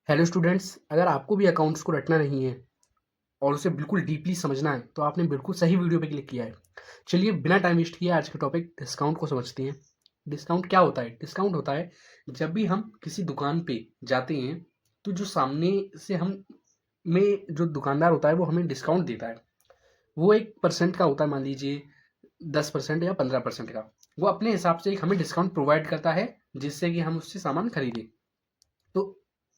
Hello students, अगर आपको भी अकाउंट्स को रटना नहीं है और उसे बिल्कुल डीपली समझना है तो आपने बिल्कुल सही वीडियो पे क्लिक किया है। चलिए बिना टाइम वेस्ट किए आज के टॉपिक डिस्काउंट को समझते हैं। डिस्काउंट क्या होता है? डिस्काउंट होता है जब भी हम किसी दुकान पे जाते हैं तो जो सामने से हम में जो दुकानदार होता है वो हमें डिस्काउंट देता है। वो 1% का होता है, मान लीजिए 10% या 15% का। वो अपने हिसाब से एक हमें डिस्काउंट प्रोवाइड करता है जिससे कि हम उससे सामान खरीदें। तो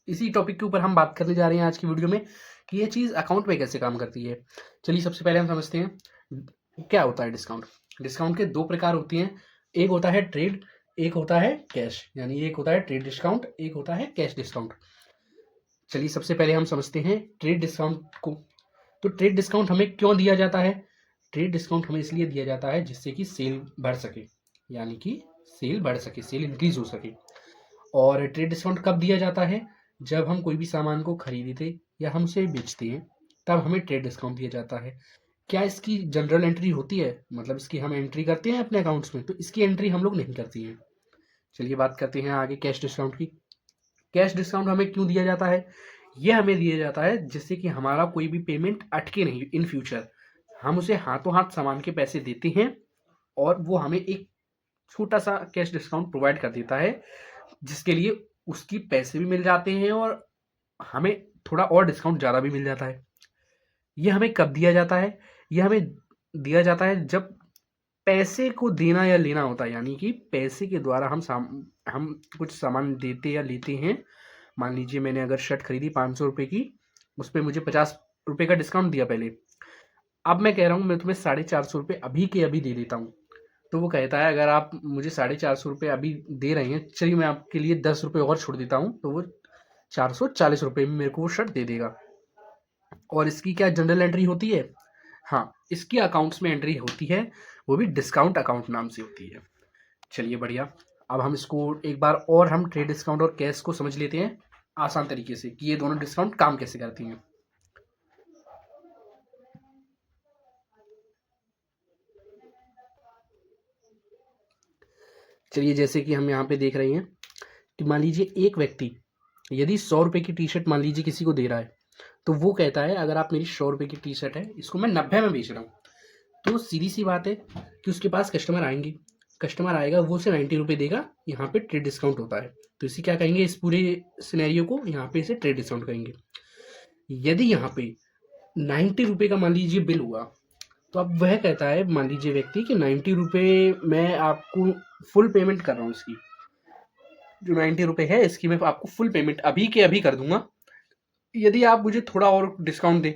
इसी टॉपिक के ऊपर हम बात करने जा रहे हैं आज की वीडियो में कि ये चीज़ अकाउंट में कैसे काम करती है। चलिए सबसे पहले हम समझते हैं क्या होता है डिस्काउंट। डिस्काउंट के दो प्रकार होते हैं, एक होता है ट्रेड, एक होता है कैश। यानी एक होता है ट्रेड डिस्काउंट, एक होता है कैश डिस्काउंट। चलिए सबसे पहले हम समझते हैं ट्रेड डिस्काउंट को। तो ट्रेड डिस्काउंट हमें क्यों दिया जाता है? ट्रेड डिस्काउंट हमें इसलिए दिया जाता है जिससे कि सेल बढ़ सके, यानी कि सेल बढ़ सके, सेल इंक्रीज हो सके। और ट्रेड डिस्काउंट कब दिया जाता है? जब हम कोई भी सामान को खरीदते या हम उसे बेचते हैं तब हमें ट्रेड डिस्काउंट दिया जाता है। क्या इसकी जनरल एंट्री होती है, मतलब इसकी हम एंट्री करते हैं अपने अकाउंट्स में? तो इसकी एंट्री हम लोग नहीं करती है। चलिए बात करते हैं आगे कैश डिस्काउंट की। कैश डिस्काउंट हमें क्यों दिया जाता है? ये हमें दिया जाता है जिससे कि हमारा कोई भी पेमेंट अटके नहीं इन फ्यूचर। हम उसे हाथों हाथ सामान के पैसे देते हैं और वो हमें एक छोटा सा कैश डिस्काउंट प्रोवाइड कर देता है जिसके लिए उसकी पैसे भी मिल जाते हैं और हमें थोड़ा और डिस्काउंट ज़्यादा भी मिल जाता है। ये हमें कब दिया जाता है? ये हमें दिया जाता है जब पैसे को देना या लेना होता है, यानी कि पैसे के द्वारा हम कुछ सामान देते या लेते हैं। मान लीजिए मैंने अगर शर्ट खरीदी 500 रुपये की, उस पर मुझे 50 रुपये का डिस्काउंट दिया पहले। अब मैं कह रहा हूँ मैं तुम्हें 450 रुपये अभी के अभी दे देता हूँ। तो वो कहता है अगर आप मुझे 450 रुपये अभी दे रहे हैं, चलिए मैं आपके लिए 10 रुपये और छोड़ देता हूँ, तो वो 440 रुपये में मेरे को वो शर्ट दे देगा। और इसकी क्या जनरल एंट्री होती है? हाँ, इसकी अकाउंट्स में एंट्री होती है, वो भी डिस्काउंट अकाउंट नाम से होती है। चलिए बढ़िया। अब हम इसको एक बार और हम ट्रेड डिस्काउंट और कैश को समझ लेते हैं आसान तरीके से कि ये दोनों डिस्काउंट काम कैसे करती हैं। चलिए जैसे कि हम यहाँ पे देख रहे हैं कि मान लीजिए एक व्यक्ति यदि 100 रुपये की टी शर्ट मान लीजिए किसी को दे रहा है, तो वो कहता है अगर आप मेरी 100 रुपये की टी शर्ट है, इसको मैं 90 में बेच रहा हूँ। तो सीधी सी बात है कि उसके पास कस्टमर आएंगे, कस्टमर आएगा वो उसे 90 रुपये देगा। यहाँ पे ट्रेड डिस्काउंट होता है, तो इसे क्या कहेंगे? इस पूरे सिनेरियो को यहाँ पे इसे ट्रेड डिस्काउंट कहेंगे। यदि यहाँ पे 90 रुपये का मान लीजिए बिल हुआ, तो अब वह कहता है, मान लीजिए व्यक्ति, कि 90 रुपये मैं आपको फुल पेमेंट कर रहा हूँ, इसकी जो 90 रुपये है इसकी मैं आपको फुल पेमेंट अभी के अभी कर दूंगा यदि आप मुझे थोड़ा और डिस्काउंट दें।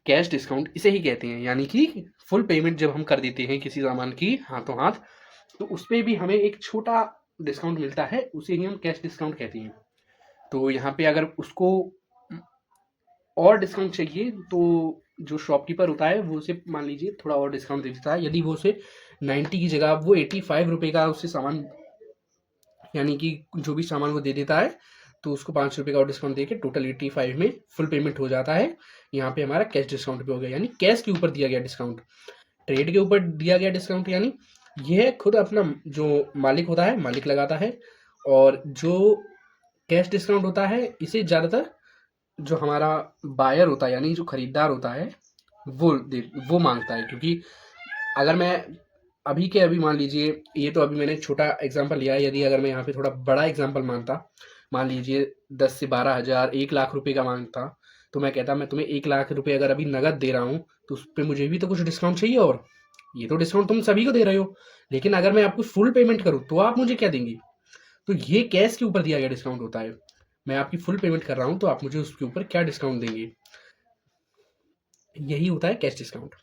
कैश डिस्काउंट इसे ही कहते हैं, यानी कि फुल पेमेंट जब हम कर देते हैं किसी सामान की हाथों हाथ, तो उस पे भी हमें एक छोटा डिस्काउंट मिलता है, उसे ही हम कैश डिस्काउंट कहते हैं। तो यहाँ पे अगर उसको और डिस्काउंट चाहिए तो जो शॉपकीपर होता है वो उसे मान लीजिए थोड़ा और डिस्काउंट दे देता है। यदि वो उसे 90 की जगह वो 85 रुपये का उससे सामान, यानी कि जो भी सामान वो दे देता है, तो उसको 5 रुपये का और डिस्काउंट देके टोटल 85 में फुल पेमेंट हो जाता है। यहाँ पे हमारा कैश डिस्काउंट भी हो गया, यानी कैश के ऊपर दिया गया डिस्काउंट, ट्रेड के ऊपर दिया गया डिस्काउंट। यानी यह खुद अपना जो मालिक होता है, मालिक लगाता है। और जो कैश डिस्काउंट होता है इसे ज़्यादातर जो हमारा बायर होता है, यानी जो खरीदार होता है, वो मांगता है। क्योंकि अगर मैं अभी के अभी मान लीजिए, ये तो अभी मैंने छोटा एग्जांपल लिया है, यदि अगर मैं यहाँ पे थोड़ा बड़ा एग्जांपल मानता, मान लीजिए 10 से 12 हज़ार 1 लाख रुपए का मांगता, तो मैं कहता मैं तुम्हें 1 लाख रुपए अगर अभी नगद दे रहा हूँ तो उस पर मुझे भी तो कुछ डिस्काउंट चाहिए। और ये तो डिस्काउंट तुम सभी को दे रहे हो, लेकिन अगर मैं आपको फुल पेमेंट करूँ तो आप मुझे क्या देंगे? तो ये कैश के ऊपर दिया गया डिस्काउंट होता है। मैं आपकी फुल पेमेंट कर रहा हूँ तो आप मुझे उसके ऊपर क्या डिस्काउंट देंगे? यही होता है कैश डिस्काउंट।